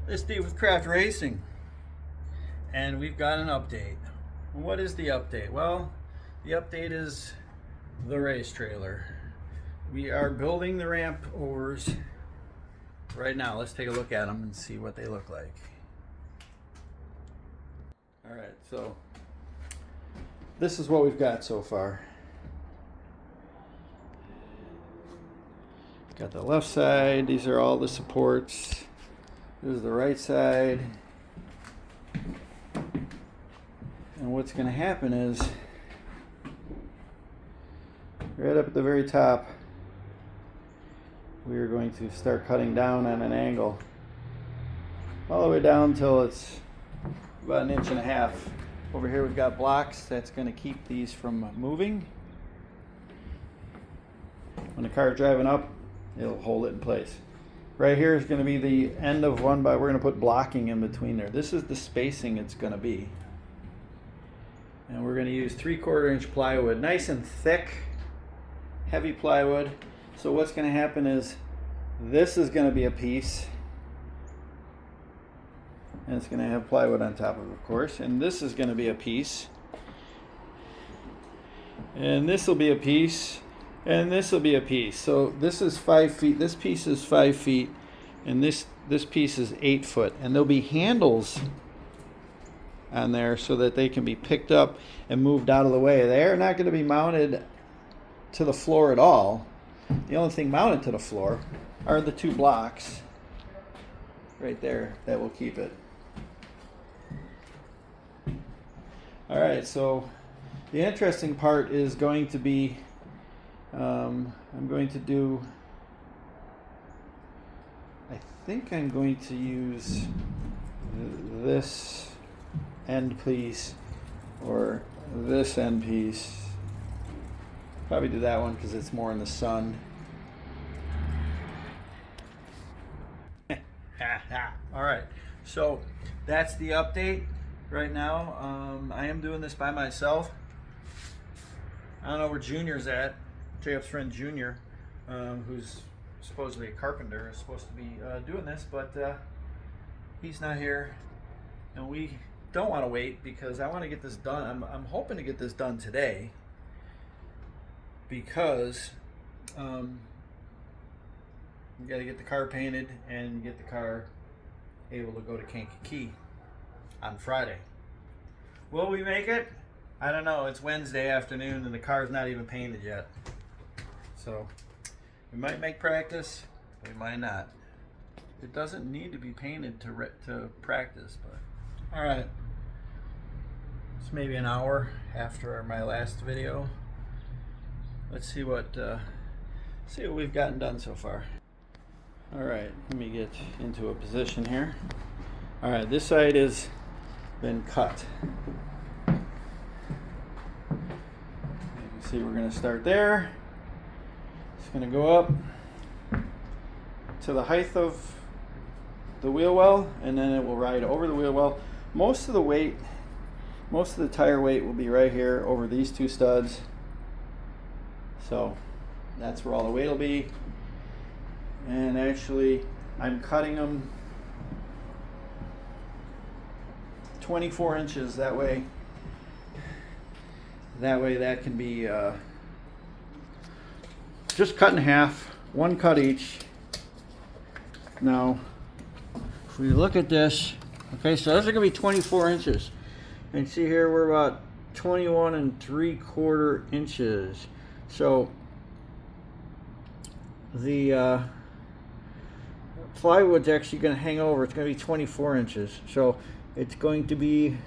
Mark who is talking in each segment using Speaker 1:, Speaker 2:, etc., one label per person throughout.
Speaker 1: This Steve with Craft Racing, and we've got an update. What is the update? Well, the update is the race trailer. We are building the ramp overs right now. Let's take a look at them and see what they look like. All right, so this is what we've got so far. Got the left side. These are all the supports. This is the right side. And what's going to happen is, right up at the very top, we are going to start cutting down on an angle all the way down till it's about 1.5 inches. Over here we've got blocks that's going to keep these from moving. When the car is driving up, it'll hold it in place. Right here is going to be the end of one, but we're going to put blocking in between there. This is the spacing it's going to be. And we're going to use 3/4 inch plywood, nice and thick, heavy plywood. So what's going to happen is this is going to be a piece, and it's going to have plywood on top of course. And this is going to be a piece, and this will be a piece. And this will be a piece. So this is 5 feet. This piece is 5 feet, and this piece is 8 foot. And there'll be handles on there so that they can be picked up and moved out of the way. They are not going to be mounted to the floor at all. The only thing mounted to the floor are the 2 blocks right there that will keep it. All right. So the interesting part is going to be. I'm going to do, I think I'm going to use this end piece or this end piece. Probably do that one because it's more in the sun. All right, so that's the update right now. I am doing this by myself. I don't know where Junior's at. JF's friend Junior, who's supposedly a carpenter, is supposed to be doing this, but he's not here, and we don't want to wait because I want to get this done. I'm hoping to get this done today because you got to get the car painted and get the car able to go to Kankakee on Friday. Will we make it? I don't know. It's Wednesday afternoon and the car's not even painted yet. So we might make practice, we might not. It doesn't need to be painted to practice, but all right. It's maybe an hour after my last video. Let's see what we've gotten done so far. All right, let me get into a position here. All right, this side has been cut. You can see we're going to start there. It's going to go up to the height of the wheel well, and then it will ride over the wheel well. Most of the tire weight will be right here over these 2 studs. So that's where all the weight will be. And actually, I'm cutting them 24 inches. That way that can be just cut in half, 1 cut each. Now, if we look at this, okay, so those are going to be 24 inches. And see here, we're about 21 3/4 inches. So the plywood's actually going to hang over. It's going to be 24 inches. So it's going to be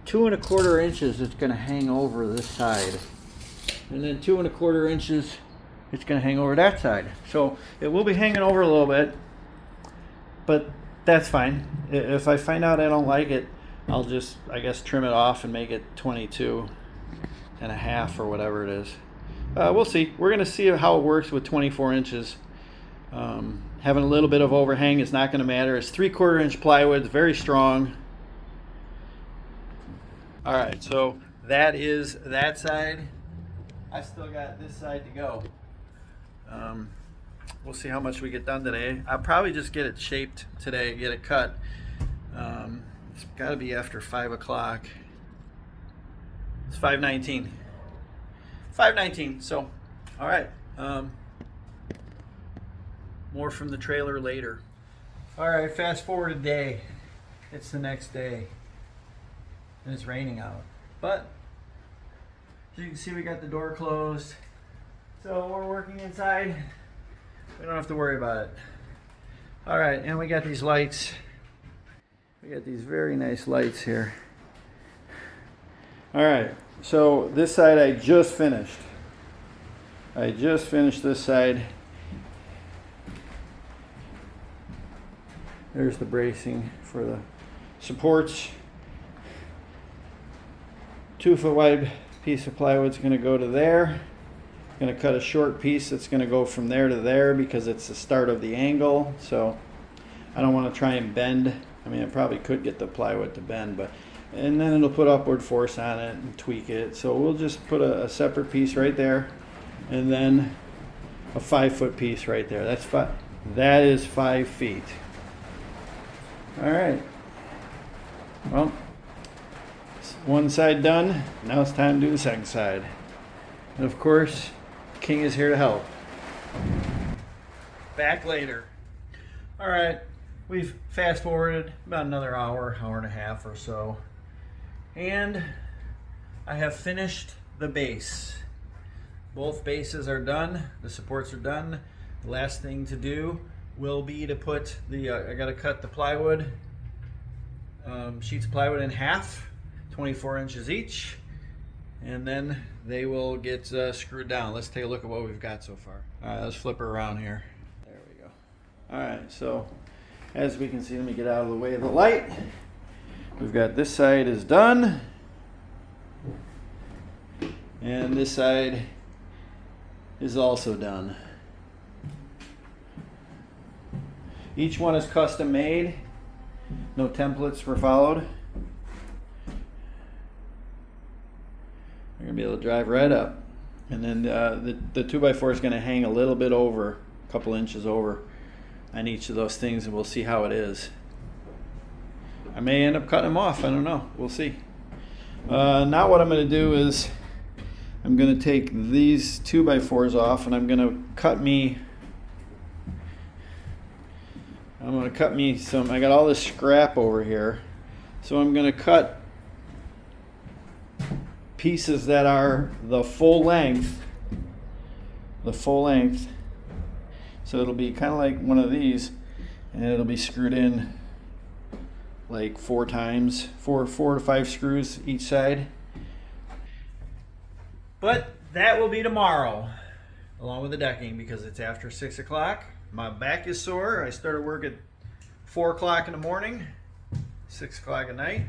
Speaker 1: 2 1/4 inches. It's going to hang over this side, and then 2 1/4 inches. It's going to hang over that side. So it will be hanging over a little bit, but that's fine. If I find out I don't like it, I'll just, I guess, trim it off and make it 22.5 or whatever it is. We'll see. We're going to see how it works with 24 inches. Having a little bit of overhang is not going to matter. It's 3/4 inch plywood. It's very strong. All right, so that is that side. I still got this side to go. we'll see how much we get done today. I'll probably just get it shaped today, get it cut. It's got to be after 5 o'clock. It's 5:19. 5:19. So, all right. More from the trailer later. All right. Fast forward a day. It's the next day, and it's raining out. But as you can see, we got the door closed, so we're working inside. We don't have to worry about it. All right, and we got these lights. We got these very nice lights here. All right, so this side I just finished. I just finished this side. There's the bracing for the supports. 2 foot wide piece of plywood's going to go to there. Going to cut a short piece that's going to go from there to there because it's the start of the angle. So I don't want to try and bend. I mean, I probably could get the plywood to bend, but and then it'll put upward force on it and tweak it. So we'll just put a separate piece right there, and then a 5 foot piece right there. That's five. That is 5 feet. All right. Well, one side done. Now it's time to do the second side. And of course, King is here to help. Back later. All right. We've fast forwarded about another hour, hour and a half or so. And I have finished the base. Both bases are done. The supports are done. The last thing to do will be to put the, I got to cut the plywood, sheets of plywood in half, 24 inches each. And then they will get screwed down. Let's take a look at what we've got so far. All right, let's flip her around here. There we go. All right, so as we can see, let me get out of the way of the light. We've got this side is done. And this side is also done. Each one is custom made. No templates were followed. You're gonna be able to drive right up. And then the 2x4 is gonna hang a little bit over, a couple inches over on each of those things, and we'll see how it is. I may end up cutting them off, I don't know, we'll see. Now what I'm gonna do is I'm gonna take these 2x4s off, and I'm gonna cut me some, I got all this scrap over here, so I'm gonna cut pieces that are the full length, so it'll be kind of like one of these, and it'll be screwed in like 4 times, four to 5 screws each side. But that will be tomorrow, along with the decking, because it's after 6 o'clock. My back is sore. I started work at 4 o'clock in the morning, 6 o'clock at night.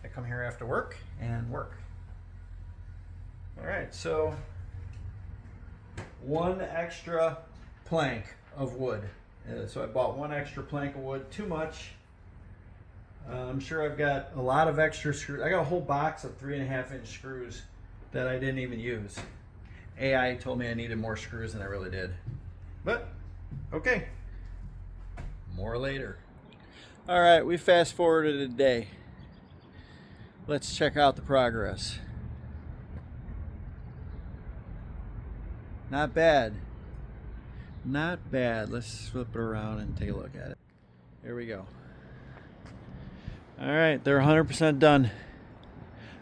Speaker 1: I come here after work and work. All right, so 1 extra plank of wood. So I bought 1 extra plank of wood, too much. I'm sure I've got a lot of extra screws. I got a whole box of 3.5-inch screws that I didn't even use. AI told me I needed more screws than I really did. But, okay. More later. All right, we fast forwarded a day. Let's check out the progress. Not bad. Not bad. Let's flip it around and take a look at it. Here we go. All right, they're 100% done.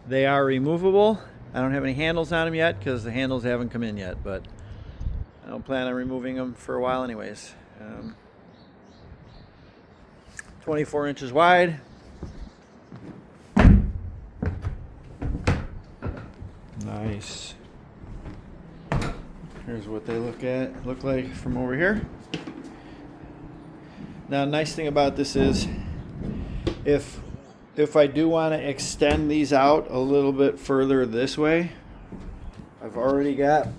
Speaker 1: They are removable. I don't have any handles on them yet because the handles haven't come in yet, but I don't plan on removing them for a while anyways. 24 inches wide. Nice. Here's what they look like from over here. Now, nice thing about this is if I do want to extend these out a little bit further this way, I've already got,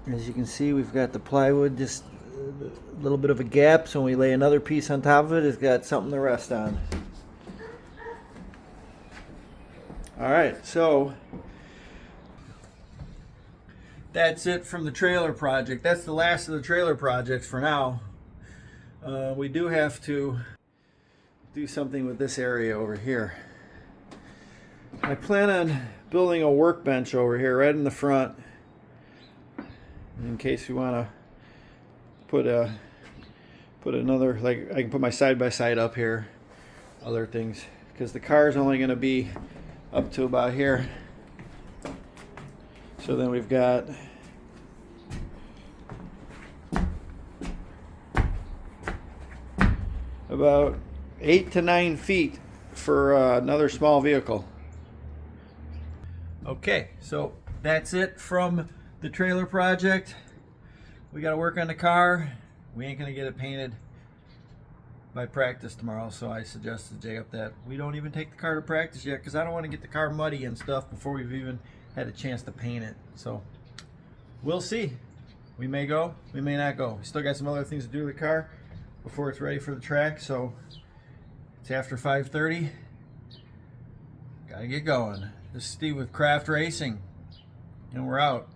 Speaker 1: as you can see, we've got the plywood, just a little bit of a gap, so when we lay another piece on top of it, it's got something to rest on. All right, so that's it from the trailer project. That's the last of the trailer projects for now. We do have to do something with this area over here. I plan on building a workbench over here right in the front, in case we want to put another, like I can put my side-by-side up here, other things, because the car is only going to be up to about here. So then we've got about 8 to 9 feet for another small vehicle. Okay, so that's it from the trailer project. We got to work on the car. We ain't gonna get it painted by practice tomorrow, so I suggested to Jacob that we don't even take the car to practice yet, because I don't want to get the car muddy and stuff before we've even had a chance to paint it. So we'll see. We may go, we may not go. We still got some other things to do with the car before it's ready for the track. So it's after 5:30. Gotta get going. This is Steve with Craft Racing, and we're out.